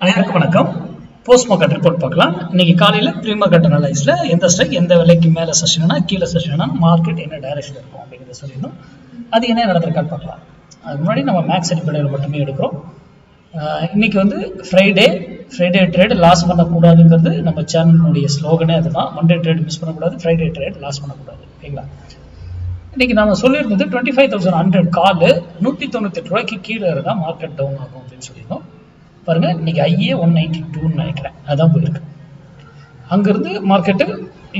அனைவருக்கும் வணக்கம். Post market report பார்க்கலாம். இன்னைக்கு காலையில் ப்ரீ மார்க்கெட் அனலைஸ்ல எந்த ஸ்ட்ரைக் எந்த விலைக்கு மேலே செஷனா கீழே செஷனா மார்க்கெட் என்ன டைரக்ஷன் இருக்கும் அப்படிங்கிறத சொல்லிடணும். அது என்ன நடந்திருக்கான்னு பார்க்கலாம். அதுக்கு முன்னாடி நம்ம மேக்ஸ் அடிப்படையில் மட்டுமே எடுக்கிறோம். இன்னைக்கு வந்து ஃப்ரைடே ட்ரேட் லாஸ் பண்ணக்கூடாதுங்கிறது நம்ம சேனலுடைய ஸ்லோகனே அதுதான். மண்டே ட்ரேட் மிஸ் பண்ணக்கூடாது, ஃப்ரைடே ட்ரேட் லாஸ் பண்ணக்கூடாது. ஓகேங்களா? இன்னைக்கு நம்ம சொல்லியிருந்தது 25,100 கால் 198 ரூபாய்க்கு கீழே இருந்தால் மார்க்கெட் டவுன் ஆகும் அப்படின்னு சொல்லியிருந்தோம். பாருங்க, இன்னைக்கு ஐஏ 192 நினைக்கிறேன், அதான் போயிருக்கு. அங்கிருந்து மார்க்கெட்டு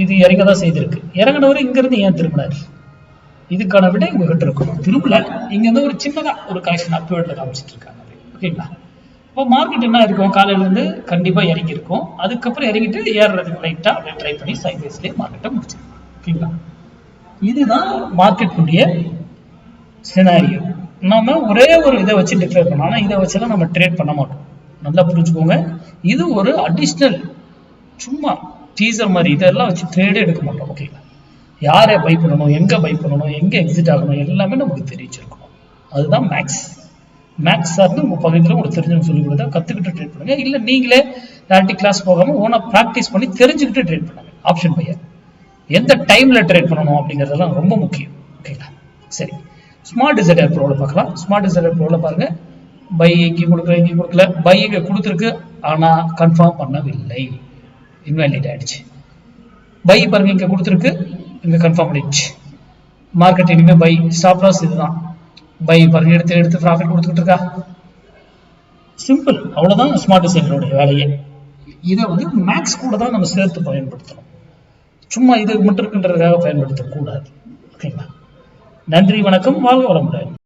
இது இறங்க தான் செய்திருக்கு. இறங்கினவர் இங்கிருந்து ஏன் திரும்பினார்? இதுக்கான விட உங்ககிட்ட இருக்கும். திரும்பல, இங்க இருந்து ஒரு சின்னதா ஒரு கலெக்ஷன் அப்வேர்ட்ல காமிச்சிட்டு இருக்காங்க. ஓகேங்களா? இப்போ மார்க்கெட் என்ன இருக்கும்? காலையில இருந்து கண்டிப்பா இறங்கி இருக்கும். அதுக்கப்புறம் இறங்கிட்டு ஏறுறதுக்கு லைட்டா அப்படியே ட்ரை பண்ணி சைட்வேஸ்லேயே மார்க்கெட்டை முடிச்சிருக்கோம். ஓகேங்களா? இதுதான் மார்க்கெட்டுடைய சினாரியோ. நாம ஒரே ஒரு இதை வச்சு டிக்ளேர் பண்ணோம். ஆனால் இதை வச்சுலாம் நம்ம ட்ரேட் பண்ண மாட்டோம். நல்லா புரிஞ்சுக்கோங்க. இது ஒரு அடிஷ்னல் சும்மா டீசர் மாதிரி, இதெல்லாம் வச்சு ட்ரேடே எடுக்க மாட்டோம். ஓகேங்களா? யாரை பை பண்ணணும், எங்கே பை பண்ணணும், எங்கே எக்ஸிட் ஆகணும், எல்லாமே நமக்கு தெரிஞ்சிருக்கணும். அதுதான் மேக்ஸ் சார்ந்து உங்கள் பகுதியில் உங்களுக்கு தெரிஞ்சவங்க சொல்லி கொடுத்தா கற்றுக்கிட்டு ட்ரேட் பண்ணுங்க. இல்லை நீங்களே டேரக்ட் கிளாஸ் போகாமல் ஓனாக ப்ராக்டிஸ் பண்ணி தெரிஞ்சுக்கிட்டு ட்ரேட் பண்ணுங்க. ஆப்ஷன் பையர் எந்த டைம்ல ட்ரேட் பண்ணணும் அப்படிங்கிறதெல்லாம் ரொம்ப முக்கியம். ஓகேங்களா? சரி, ஸ்மார்ட் டிசைடர் ப்ரோவில் பார்க்கலாம். ஸ்மார்ட் டிசைடர் ப்ரோவில் பாருங்க, பை இங்கே கொடுக்கல, இங்கே கொடுக்கல, பை இங்கே கொடுத்துருக்கு, ஆனால் கன்ஃபார்ம் பண்ணவில்லை, இன்வாலிட் ஆயிடுச்சு. பை பாருங்க, இங்கே கொடுத்துருக்கு, இங்கே கன்ஃபார்ம் பண்ணிடுச்சு. மார்க்கெட் இனிமேல் பை, ஸ்டாப் லாஸ் இதுதான். பை பாருங்க, எடுத்து ப்ராஃபிட் கொடுத்துக்கிட்டு இருக்கா. சிம்பிள், அவ்வளோதான் ஸ்மார்ட் டிசைடருடைய வேலையே. இதை வந்து மேக்ஸ் கூட தான் நம்ம சேர்த்து பயன்படுத்தணும். சும்மா இது மட்டும் இருக்குன்றதுக்காக பயன்படுத்தக்கூடாது. ஓகேங்களா? நன்றி, வணக்கம், வாழ்க வளமுடன்.